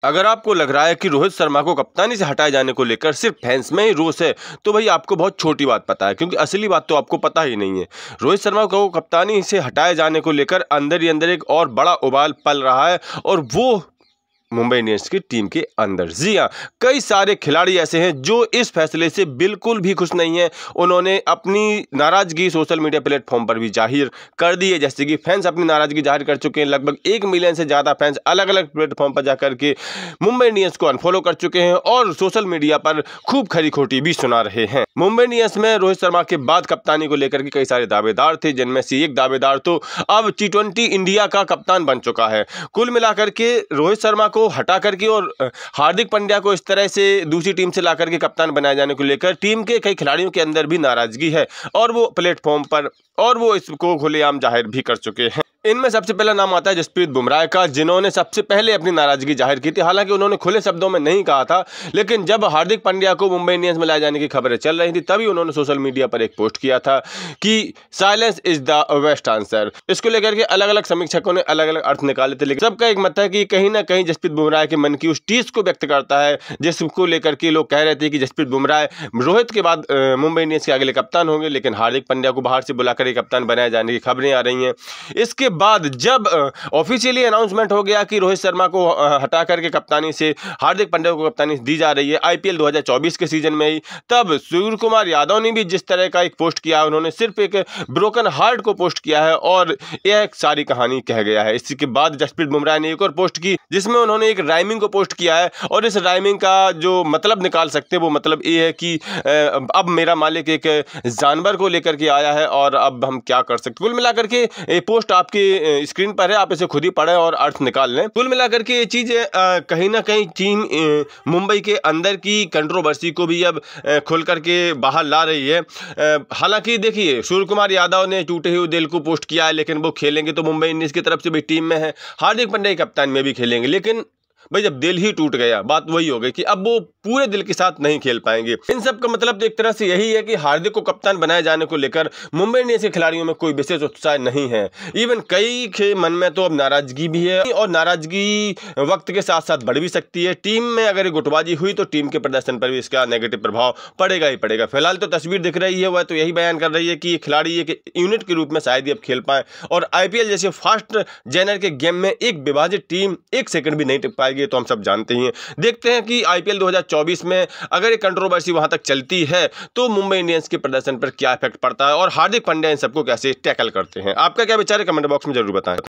अगर आपको लग रहा है कि रोहित शर्मा को कप्तानी से हटाए जाने को लेकर सिर्फ फैंस में ही रोष है, तो भाई आपको बहुत छोटी बात पता है, क्योंकि असली बात तो आपको पता ही नहीं है। रोहित शर्मा को कप्तानी से हटाए जाने को लेकर अंदर ही अंदर एक और बड़ा उबाल पल रहा है, और वो मुंबई इंडियंस की टीम के अंदर। जी हाँ, कई सारे खिलाड़ी ऐसे हैं जो इस फैसले से बिल्कुल भी खुश नहीं है। उन्होंने अपनी नाराजगी सोशल मीडिया प्लेटफॉर्म पर भी जाहिर कर दी है। जैसे कि फैंस अपनी नाराजगी जाहिर कर चुके हैं, लगभग 1 मिलियन से ज़्यादा फैंस अलग अलग प्लेटफॉर्म पर जाकर के मुंबई इंडियंस को अनफॉलो कर चुके हैं और सोशल मीडिया पर खूब खरी खोटी भी सुना रहे हैं। मुंबई इंडियंस में रोहित शर्मा के बाद कप्तानी को लेकर के कई सारे दावेदार थे, जिनमें से एक दावेदार तो अब T20 इंडिया का कप्तान बन चुका है। कुल मिलाकर के रोहित शर्मा को हटा करके और हार्दिक पांड्या को इस तरह से दूसरी टीम से लाकर के कप्तान बनाए जाने को लेकर टीम के कई खिलाड़ियों के अंदर भी नाराजगी है, और वो प्लेटफॉर्म पर और वो इसको खुलेआम जाहिर भी कर चुके हैं। इनमें सबसे पहला नाम आता है जसप्रीत बुमराह का, जिन्होंने सबसे पहले अपनी नाराजगी जाहिर की थी। हालांकि उन्होंने खुले शब्दों में नहीं कहा था, लेकिन जब हार्दिक पांड्या को मुंबई इंडियंस में लाए जाने की खबरें चल रही थी, तभी उन्होंने सोशल मीडिया पर एक पोस्ट किया था कि silence is the best answer. इसको लेकर के अलग अलग समीक्षकों ने अलग अलग अर्थ निकाले थे, लेकिन सबका एक मत है कि कहीं ना कहीं जसप्रीत बुमराह के मन की उस टीस को व्यक्त करता है, जिसको लेकर के लोग कह रहे थे कि जसप्रीत बुमराह रोहित के बाद मुंबई इंडियंस के अगले कप्तान होंगे, लेकिन हार्दिक पांड्या को बाहर से बुलाकर कप्तान बनाए जाने की खबरें आ रही हैं। इसके बाद जब ऑफिशियली अनाउंसमेंट हो गया कि रोहित शर्मा को हटा करके कप्तानी से हार्दिक पांड्या को कप्तानी दी जा रही है आईपीएल 2024 के सीजन में ही, तब सूर्य कुमार यादव ने भी जिस तरह का एक पोस्ट किया, उन्होंने सिर्फ एक ब्रोकन हार्ट को पोस्ट किया है और यह एक सारी कहानी कह गया है। इसके बाद जसप्रीत बुमराह ने एक और पोस्ट की, जिसमें उन्होंने एक राइमिंग को पोस्ट किया है, और इस राइमिंग का जो मतलब निकाल सकते हैं वो मतलब ये है कि अब मेरा मालिक एक जानवर को लेकर के आया है और अब हम क्या कर सकते। कुल मिलाकर के ये पोस्ट आपके स्क्रीन पर है, आप इसे खुद ही पढ़ें और अर्थ निकाल लें। कुल मिलाकर के ये चीज़ कहीं ना कहीं टीम मुंबई के अंदर की कंट्रोवर्सी को भी अब खोल करके बाहर ला रही है। हालांकि देखिए, सूर्य कुमार यादव ने टूटे हुए दिल को पोस्ट किया है, लेकिन वो खेलेंगे तो मुंबई इंडियंस की तरफ से भी टीम में है, हार्दिक पांड्या की कप्तान में भी खेलेंगे, लेकिन भाई जब दिल ही टूट गया, बात वही हो गई कि अब वो पूरे दिल के साथ नहीं खेल पाएंगे। इन सब का मतलब एक तरह से यही है कि हार्दिक को कप्तान बनाए जाने को लेकर मुंबई इंडियंस के खिलाड़ियों में कोई विशेष उत्साह नहीं है। इवन कई के मन में तो अब नाराजगी भी है, और नाराजगी वक्त के साथ साथ बढ़ भी सकती है। टीम में अगर गुटबाजी हुई तो टीम के प्रदर्शन पर भी इसका नेगेटिव प्रभाव पड़ेगा ही पड़ेगा। फिलहाल तो तस्वीर दिख रही है, वह तो यही बयान कर रही है कि खिलाड़ी एक यूनिट के रूप में शायद ही अब खेल पाए, और आईपीएल जैसे फास्ट जेनर के गेम में एक विभाजित टीम एक सेकंड भी नहीं टिक पाएगी, तो हम सब जानते ही हैं। देखते हैं कि आईपीएल 2024 में अगर ये कंट्रोवर्सी वहां तक चलती है तो मुंबई इंडियंस के प्रदर्शन पर क्या इफेक्ट पड़ता है, और हार्दिक पांड्या इन सबको कैसे टैकल करते हैं। आपका क्या विचार है, कमेंट बॉक्स में जरूर बताएं।